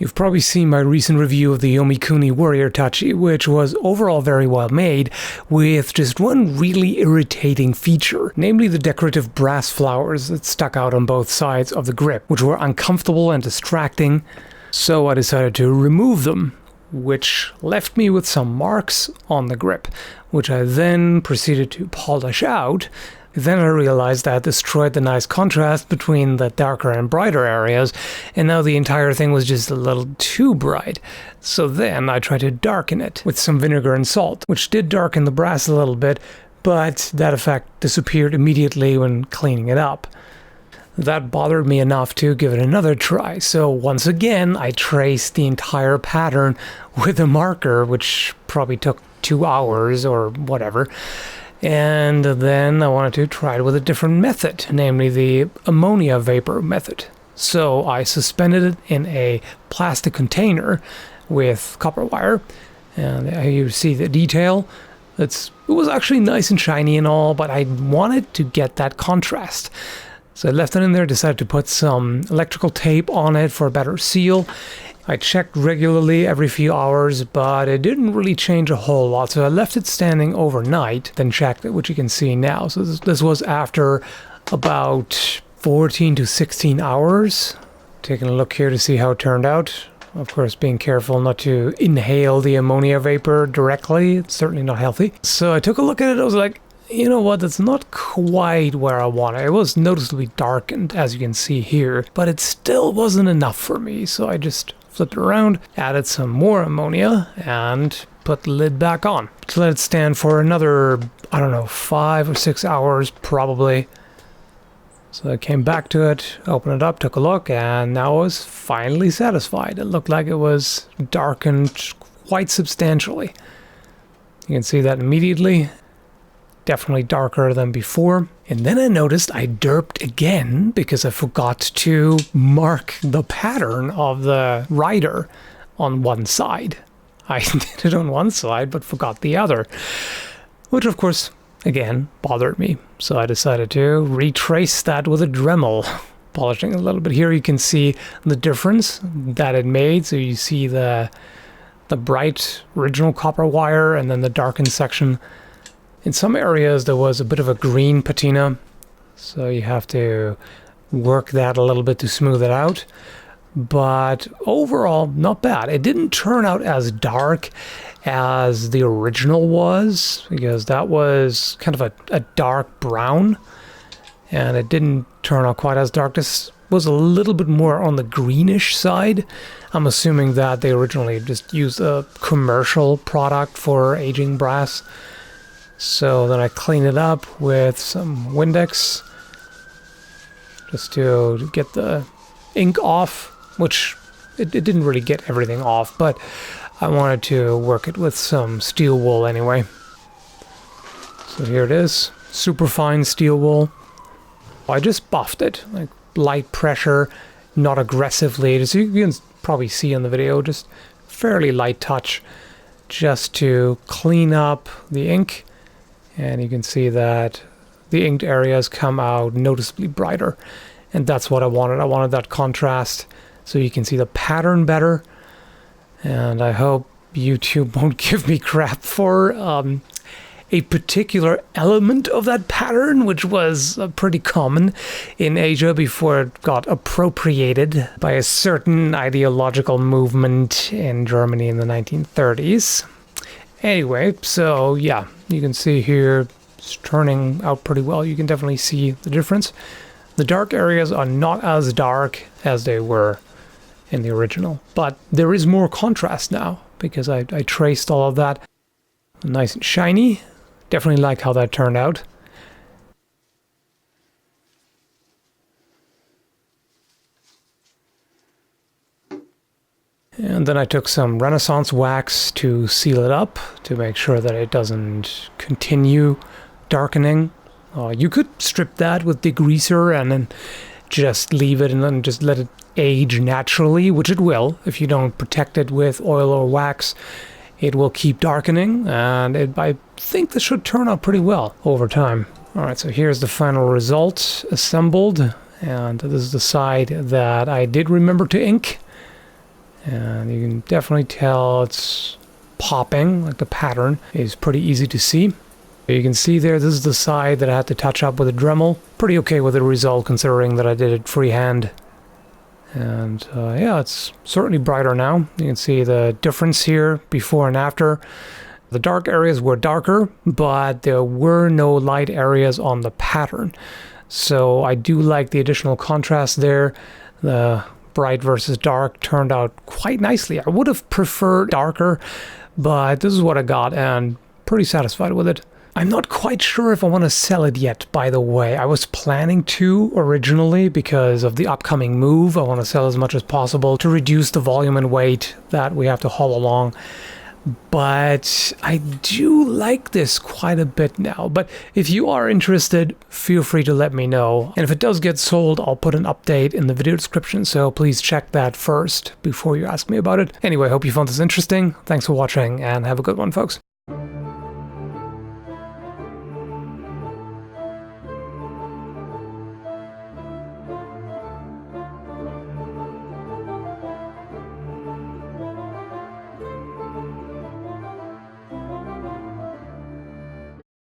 You've probably seen my recent review of the Yomikuni Warrior Tachi, which was overall very well made, with just one really irritating feature, namely the decorative brass flowers that stuck out on both sides of the grip, which were uncomfortable and distracting, so I decided to remove them, which left me with some marks on the grip, which I then proceeded to polish out. Then I realized that I destroyed the nice contrast between the darker and brighter areas, and now the entire thing was just a little too bright. So then I tried to darken it with some vinegar and salt, which did darken the brass a little bit, but that effect disappeared immediately when cleaning it up. That bothered me enough to give it another try, so once again I traced the entire pattern with a marker, which probably took 2 hours or whatever. And then I wanted to try it with a different method, namely the ammonia vapor method. So I suspended it in a plastic container with copper wire, and you see the detail. It was actually nice and shiny and all, but I wanted to get that contrast. So I left it in there, decided to put some electrical tape on it for a better seal. I checked regularly every few hours, but it didn't really change a whole lot, so I left it standing overnight, then checked it, which you can see now. So this was after about 14 to 16 hours. Taking a look here to see how it turned out. Of course, being careful not to inhale the ammonia vapor directly. It's certainly not healthy. So I took a look at it, I was like, you know what, that's not quite where I want it. It was noticeably darkened, as you can see here, but it still wasn't enough for me, so I just flipped it around, added some more ammonia, and put the lid back on. So let it stand for another, I don't know, 5 or 6 hours probably. So I came back to it, opened it up, took a look, and now I was finally satisfied. It looked like it was darkened quite substantially. You can see that immediately. Definitely darker than before. And then I noticed I derped again because I forgot to mark the pattern of the rider on one side. I did it on one side but forgot the other, which of course again bothered me. So I decided to retrace that with a Dremel, polishing a little bit. Here you can see the difference that it made. So you see the bright original copper wire and then the darkened section. In some areas there was a bit of a green patina, so you have to work that a little bit to smooth it out. But overall, not bad. It didn't turn out as dark as the original was, because that was kind of a dark brown, and it didn't turn out quite as dark. This was a little bit more on the greenish side. I'm assuming that they originally just used a commercial product for aging brass. So then I clean it up with some Windex just to get the ink off, which it didn't really get everything off, but I wanted to work it with some steel wool anyway. So here it is, super fine steel wool. I just buffed it, like light pressure, not aggressively, as you can probably see in the video, just fairly light touch, just to clean up the ink. And you can see that the inked areas come out noticeably brighter. And that's what I wanted. I wanted that contrast so you can see the pattern better. And I hope YouTube won't give me crap for a particular element of that pattern, which was pretty common in Asia before it got appropriated by a certain ideological movement in Germany in the 1930s. Anyway, so yeah, you can see here it's turning out pretty well. You can definitely see the difference. The dark areas are not as dark as they were in the original, but there is more contrast now because I traced all of that. Nice and shiny. Definitely like how that turned out. And then I took some Renaissance wax to seal it up to make sure that it doesn't continue darkening. You could strip that with degreaser and then just leave it and then just let it age naturally, which it will. If you don't protect it with oil or wax, it will keep darkening, and I think this should turn out pretty well over time. Alright, so here's the final result assembled, and this is the side that I did remember to ink. And you can definitely tell it's popping, like the pattern is pretty easy to see. You can see there, this is the side that I had to touch up with a Dremel. Pretty okay with the result considering that I did it freehand. And yeah, it's certainly brighter now. You can see the difference here before and after. The dark areas were darker, but there were no light areas on the pattern. So I do like the additional contrast there. The bright versus dark turned out quite nicely. I would have preferred darker, but this is what I got and pretty satisfied with it. I'm not quite sure if I want to sell it yet, by the way. I was planning to originally because of the upcoming move. I want to sell as much as possible to reduce the volume and weight that we have to haul along. But I do like this quite a bit now. But if you are interested, feel free to let me know. And if it does get sold, I'll put an update in the video description, so please check that first before you ask me about it. Anyway, I hope you found this interesting. Thanks for watching and have a good one, folks.